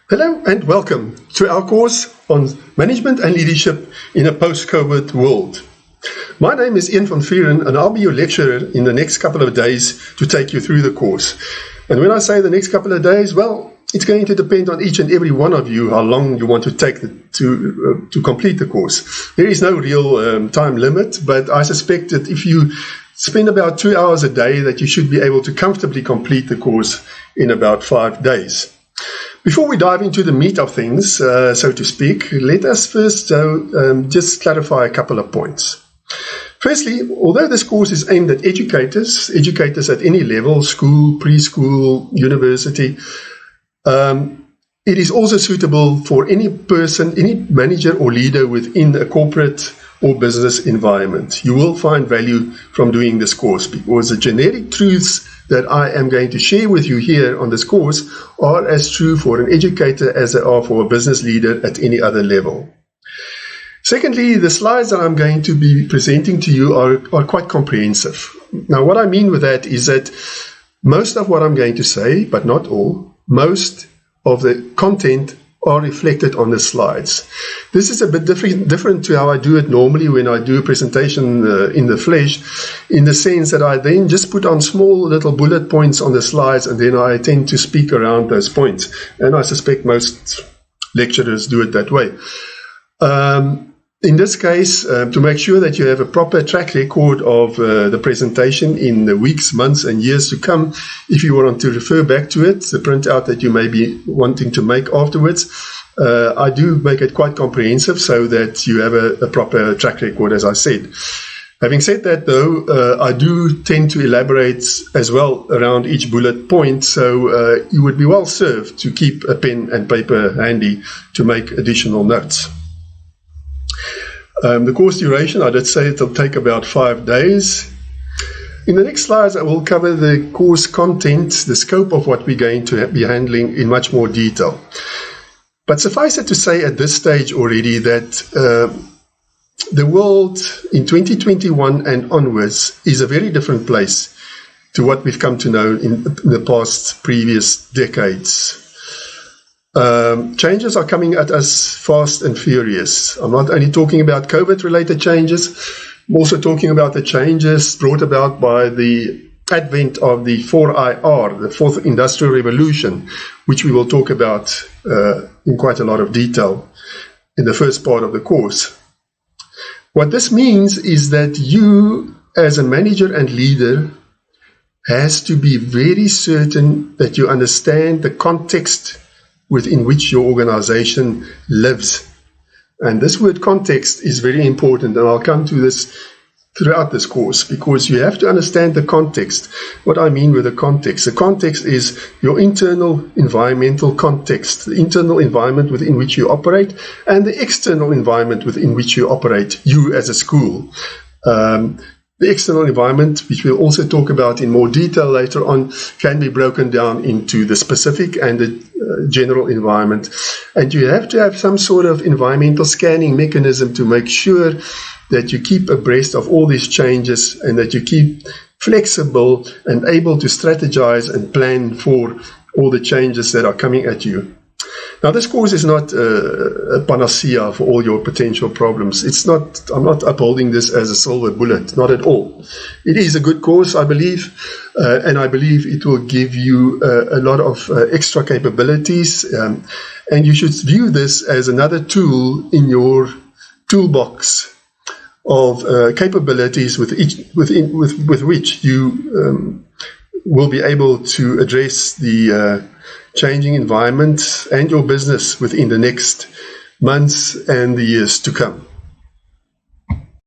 Hello and welcome to our course on Management and Leadership in a Post-COVID World. My name is Ian van Vuren and I'll be your lecturer in the next couple of days to take you through the course. And when I say the next couple of days, well, it's going to depend on each and every one of you how long you want to take to complete the course. There is no real time limit, but I suspect that if you spend about 2 hours a day that you should be able to comfortably complete the course in about 5 days. Before we dive into the meat of things, so to speak, let us first just clarify a couple of points. Firstly, although this course is aimed at educators at any level, school, preschool, university, it is also suitable for any person, any manager or leader within a corporate or business environment. You will find value from doing this course because the generic truths that I am going to share with you here on this course are as true for an educator as they are for a business leader at any other level. Secondly, the slides that I'm going to be presenting to you are quite comprehensive. Now, what I mean with that is that most of what I'm going to say, but not all, most of the content are reflected on the slides. This is a bit different to how I do it normally when I do a presentation in the flesh, in the sense that I then just put on small little bullet points on the slides and then I tend to speak around those points. And I suspect most lecturers do it that way. In this case, to make sure that you have a proper track record of the presentation in the weeks, months and years to come, if you want to refer back to it, the printout that you may be wanting to make afterwards, I do make it quite comprehensive so that you have a proper track record, as I said. Having said that, though, I do tend to elaborate as well around each bullet point, so you would be well served to keep a pen and paper handy to make additional notes. The course duration, I did say it will take about 5 days. In the next slides, I will cover the course content, the scope of what we're going to be handling in much more detail. But suffice it to say at this stage already that the world in 2021 and onwards is a very different place to what we've come to know in the past previous decades. Changes are coming at us fast and furious. I'm not only talking about COVID-related changes, I'm also talking about the changes brought about by the advent of the 4IR, the Fourth Industrial Revolution, which we will talk about in quite a lot of detail in the first part of the course. What this means is that you, as a manager and leader, has to be very certain that you understand the context within which your organization lives. And this word context is very important, and I'll come to this throughout this course, because you have to understand the context. What I mean with the context is your internal environmental context, the internal environment within which you operate, and the external environment within which you operate, you as a school. The external environment, which we'll also talk about in more detail later on, can be broken down into the specific and the general environment. And you have to have some sort of environmental scanning mechanism to make sure that you keep abreast of all these changes and that you keep flexible and able to strategize and plan for all the changes that are coming at you. Now, this course is not a panacea for all your potential problems. I'm not upholding this as a silver bullet, not at all. It is a good course, I believe, and I believe it will give you a lot of extra capabilities, and you should view this as another tool in your toolbox of capabilities with which you will be able to address the changing environment and your business within the next months and the years to come.